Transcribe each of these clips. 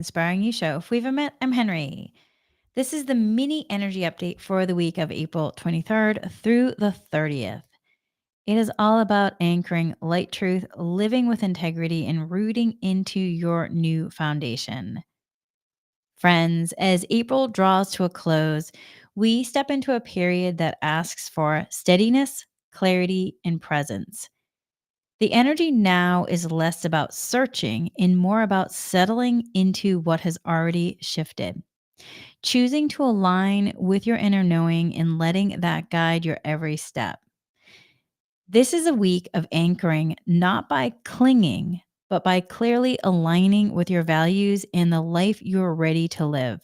Inspiring You Show. If we haven't met, I'm Henry. This is the mini energy update for the week of April 23rd through the 30th. It is all about anchoring light truth, living with integrity, and rooting into your new foundation. Friends, as April draws to a close, we step into a period that asks for steadiness, clarity, and presence. The energy now is less about searching and more about settling into what has already shifted. Choosing to align with your inner knowing and letting that guide your every step. This is a week of anchoring, not by clinging, but by clearly aligning with your values and the life you're ready to live.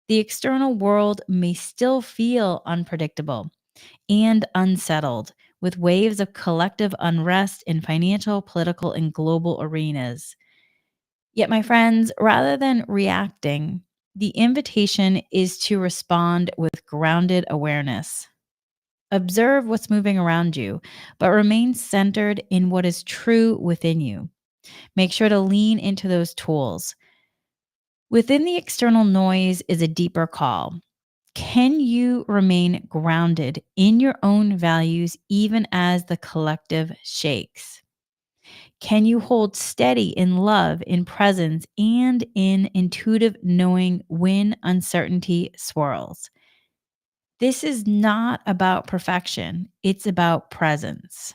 The external world may still feel unpredictable and unsettled, with waves of collective unrest in financial, political, and global arenas. Yet, my friends, rather than reacting, the invitation is to respond with grounded awareness. Observe what's moving around you, but remain centered in what is true within you. Make sure to lean into those tools. Within the external noise is a deeper call. Can you remain grounded in your own values even as the collective shakes? Can you hold steady in love, in presence, and in intuitive knowing when uncertainty swirls? This is not about perfection, it's about presence.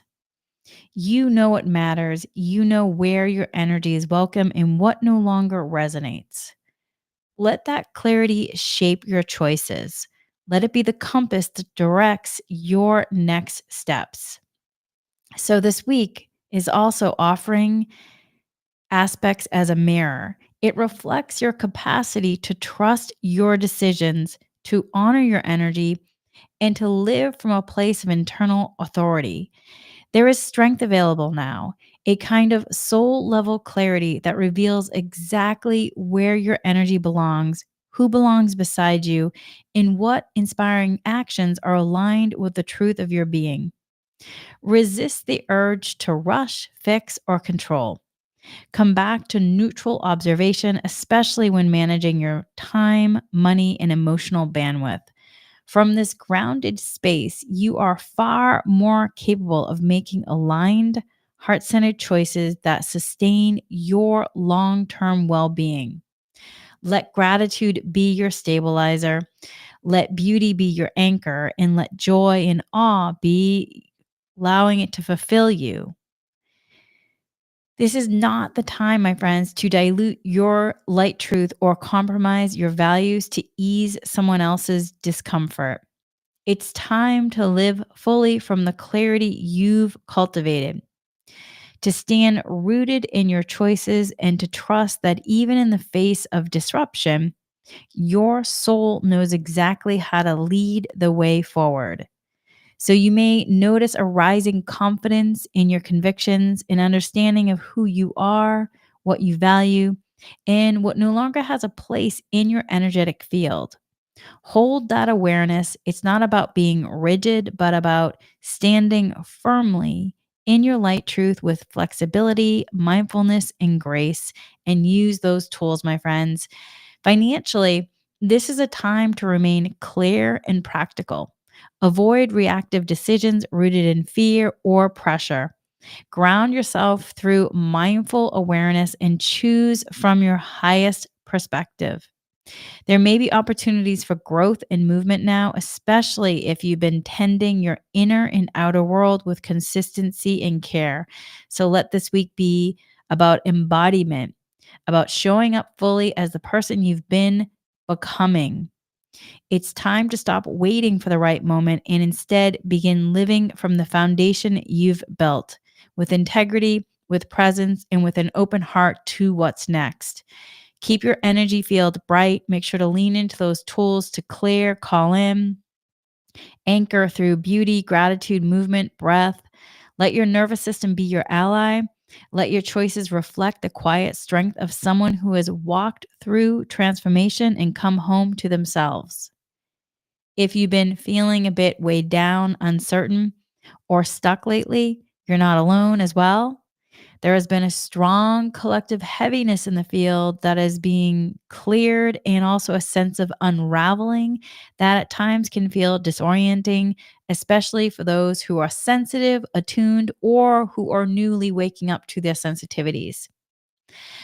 You know what matters, you know where your energy is welcome and what no longer resonates. Let that clarity shape your choices. Let it be the compass that directs your next steps. So, this week is also offering aspects as a mirror. It reflects your capacity to trust your decisions, to honor your energy, and to live from a place of internal authority. There is strength available now, a kind of soul level clarity that reveals exactly where your energy belongs, who belongs beside you, and what inspiring actions are aligned with the truth of your being. Resist the urge to rush, fix, or control. Come back to neutral observation, especially when managing your time, money, and emotional bandwidth. From this grounded space, you are far more capable of making aligned, heart centered choices that sustain your long term well being. Let gratitude be your stabilizer, let beauty be your anchor, and let joy and awe be allowing it to fulfill you. This is not the time, my friends, to dilute your light truth or compromise your values to ease someone else's discomfort. It's time to live fully from the clarity you've cultivated, to stand rooted in your choices, and to trust that even in the face of disruption, your soul knows exactly how to lead the way forward. So you may notice a rising confidence in your convictions, an understanding of who you are, what you value, and what no longer has a place in your energetic field. Hold that awareness. It's not about being rigid, but about standing firmly in your light truth with flexibility, mindfulness, and grace. And use those tools, my friends. Financially, this is a time to remain clear and practical. Avoid reactive decisions rooted in fear or pressure. Ground yourself through mindful awareness and choose from your highest perspective. There may be opportunities for growth and movement now, especially if you've been tending your inner and outer world with consistency and care. So let this week be about embodiment, about showing up fully as the person you've been becoming. It's time to stop waiting for the right moment and instead begin living from the foundation you've built with integrity, with presence, and with an open heart to what's next. Keep your energy field bright. Make sure to lean into those tools to clear, call in, anchor through beauty, gratitude, movement, breath. Let your nervous system be your ally. Let your choices reflect the quiet strength of someone who has walked through transformation and come home to themselves. If you've been feeling a bit weighed down, uncertain, or stuck lately, you're not alone as well. There has been a strong collective heaviness in the field that is being cleared, and also a sense of unraveling that at times can feel disorienting, especially for those who are sensitive, attuned, or who are newly waking up to their sensitivities.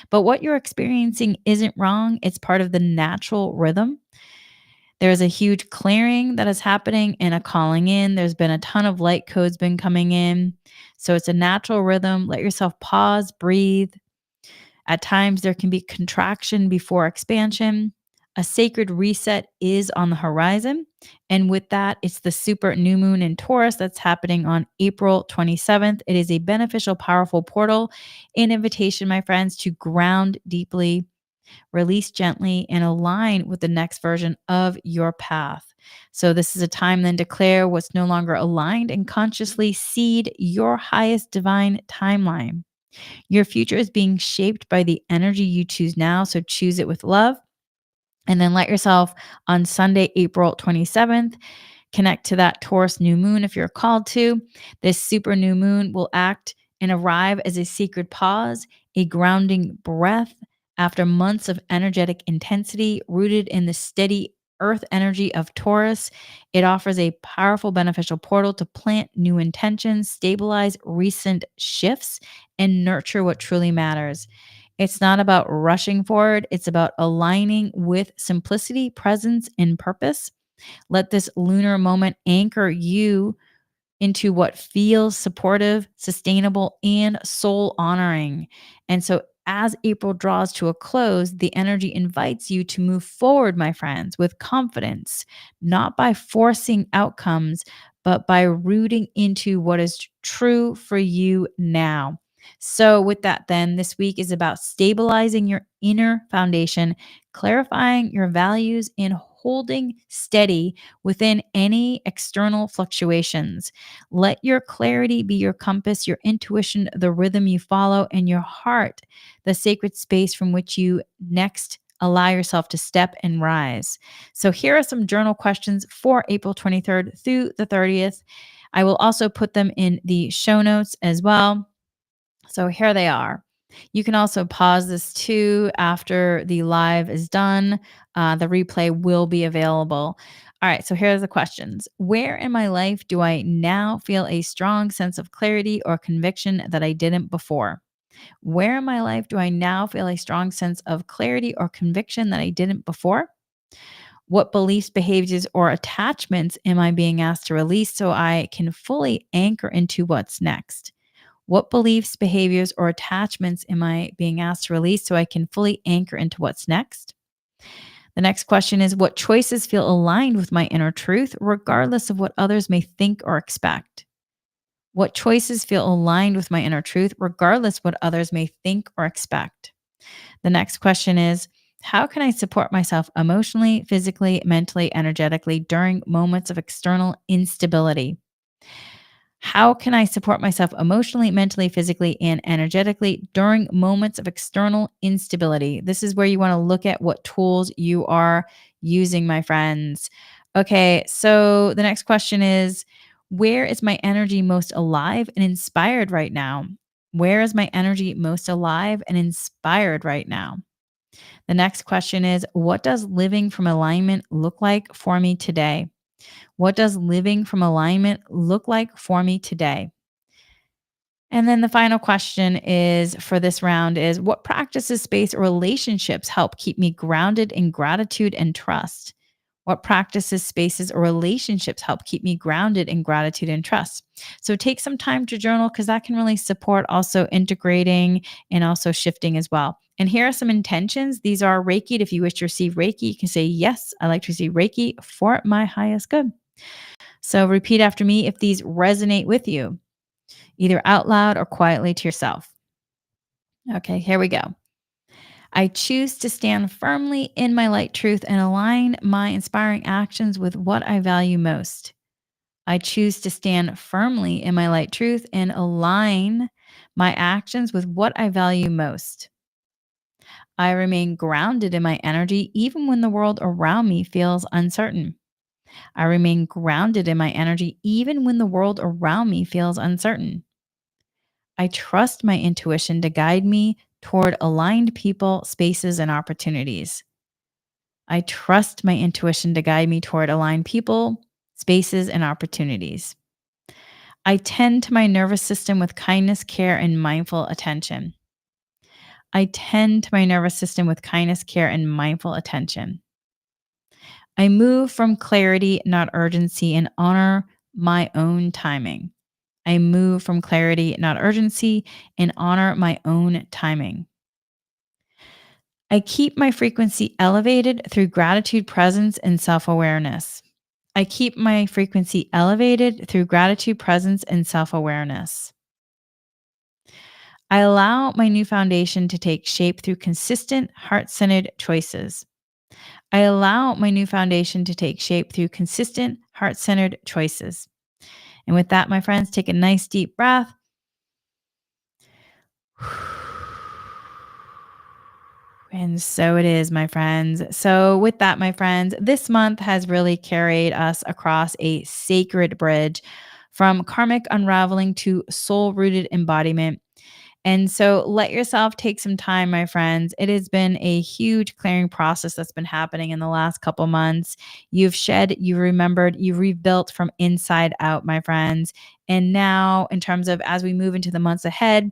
But what you're experiencing isn't wrong, it's part of the natural rhythm. There's a huge clearing that is happening and a calling in. There's been a ton of light codes been coming in. So it's a natural rhythm. Let yourself pause, breathe. At times, there can be contraction before expansion. A sacred reset is on the horizon. And with that, it's the super new moon in Taurus that's happening on April 27th. It is a beneficial, powerful portal, an invitation, my friends, to ground deeply, release gently, and align with the next version of your path. So, this is a time then to declare what's no longer aligned and consciously seed your highest divine timeline. Your future is being shaped by the energy you choose now. So, choose it with love. And then let yourself on Sunday, April 27th, connect to that Taurus new moon if you're called to. This super new moon will act and arrive as a sacred pause, a grounding breath after months of energetic intensity rooted in the steady earth energy of Taurus. It offers a powerful, beneficial portal to plant new intentions, stabilize recent shifts, and nurture what truly matters. It's not about rushing forward, it's about aligning with simplicity, presence, and purpose. Let this lunar moment anchor you into what feels supportive, sustainable, and soul honoring. And so, as April draws to a close, the energy invites you to move forward, my friends, with confidence, not by forcing outcomes, but by rooting into what is true for you now. So, with that, then, this week is about stabilizing your inner foundation, clarifying your values, and holding steady within any external fluctuations. Let your clarity be your compass, your intuition, the rhythm you follow, and your heart, the sacred space from which you next allow yourself to step and rise. So, here are some journal questions for April 23rd through the 30th. I will also put them in the show notes as well. So here they are. You can also pause this too after the live is done. The replay will be available. All right, so here are the questions. Where in my life do I now feel a strong sense of clarity or conviction that I didn't before? Where in my life do I now feel a strong sense of clarity or conviction that I didn't before? What beliefs, behaviors, or attachments am I being asked to release so I can fully anchor into what's next? What beliefs, behaviors, or attachments am I being asked to release so I can fully anchor into what's next? The next question is, what choices feel aligned with my inner truth, regardless of what others may think or expect? What choices feel aligned with my inner truth, regardless what others may think or expect? The next question is, how can I support myself emotionally, physically, mentally, energetically during moments of external instability? How can I support myself emotionally, mentally, physically, and energetically during moments of external instability? This is where you want to look at what tools you are using, my friends. Okay, so the next question is, where is my energy most alive and inspired right now? Where is my energy most alive and inspired right now? The next question is, what does living from alignment look like for me today? What does living from alignment look like for me today? And then the final question is for this round is, what practices, space, or relationships help keep me grounded in gratitude and trust? What practices, spaces, or relationships help keep me grounded in gratitude and trust? So take some time to journal because that can really support also integrating and also shifting as well. And here are some intentions. These are Reiki. If you wish to receive Reiki, you can say, yes, I like to receive Reiki for my highest good. So repeat after me if these resonate with you, either out loud or quietly to yourself. Okay, here we go. I choose to stand firmly in my light truth and align my inspiring actions with what I value most. I choose to stand firmly in my light truth and align my actions with what I value most. I remain grounded in my energy even when the world around me feels uncertain. I remain grounded in my energy even when the world around me feels uncertain. I trust my intuition to guide me toward aligned people, spaces, and opportunities. I trust my intuition to guide me toward aligned people, spaces, and opportunities. I tend to my nervous system with kindness, care, and mindful attention. I tend to my nervous system with kindness, care, and mindful attention. I move from clarity, not urgency, and honor my own timing. I move from clarity, not urgency, and honor my own timing. I keep my frequency elevated through gratitude, presence, and self awareness. I keep my frequency elevated through gratitude, presence, and self awareness. I allow my new foundation to take shape through consistent, heart centered choices. I allow my new foundation to take shape through consistent, heart centered choices. And with that, my friends, take a nice deep breath. And so it is, my friends. So, with that, my friends, this month has really carried us across a sacred bridge from karmic unraveling to soul rooted embodiment. And so, let yourself take some time, my friends. It has been a huge clearing process that's been happening in the last couple months. You've shed, you remembered, you rebuilt from inside out, my friends. And now, in terms of as we move into the months ahead,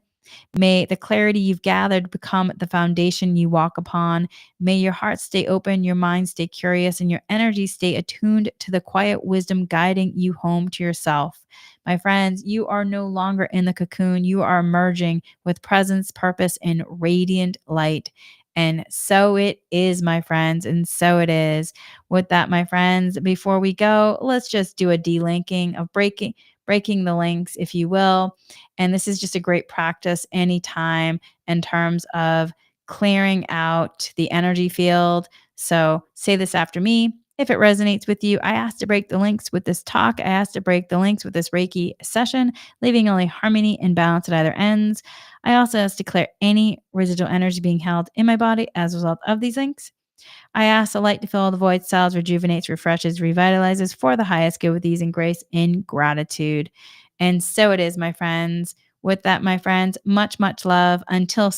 may the clarity you've gathered become the foundation you walk upon. May your heart stay open, your mind stay curious, and your energy stay attuned to the quiet wisdom guiding you home to yourself. My friends, you are no longer in the cocoon. You are emerging with presence, purpose, and radiant light. And so it is, my friends. And so it is. With that, my friends, before we go, let's just do a delinking of breaking the links, if you will. And this is just a great practice anytime in terms of clearing out the energy field. So say this after me. If it resonates with you, I ask to break the links with this talk. I ask to break the links with this Reiki session, leaving only harmony and balance at either ends. I also ask to clear any residual energy being held in my body as a result of these links. I ask the light to fill the void, cells, rejuvenates, refreshes, revitalizes for the highest good with ease and grace in gratitude. And so it is, my friends. With that, my friends, much, much love. Until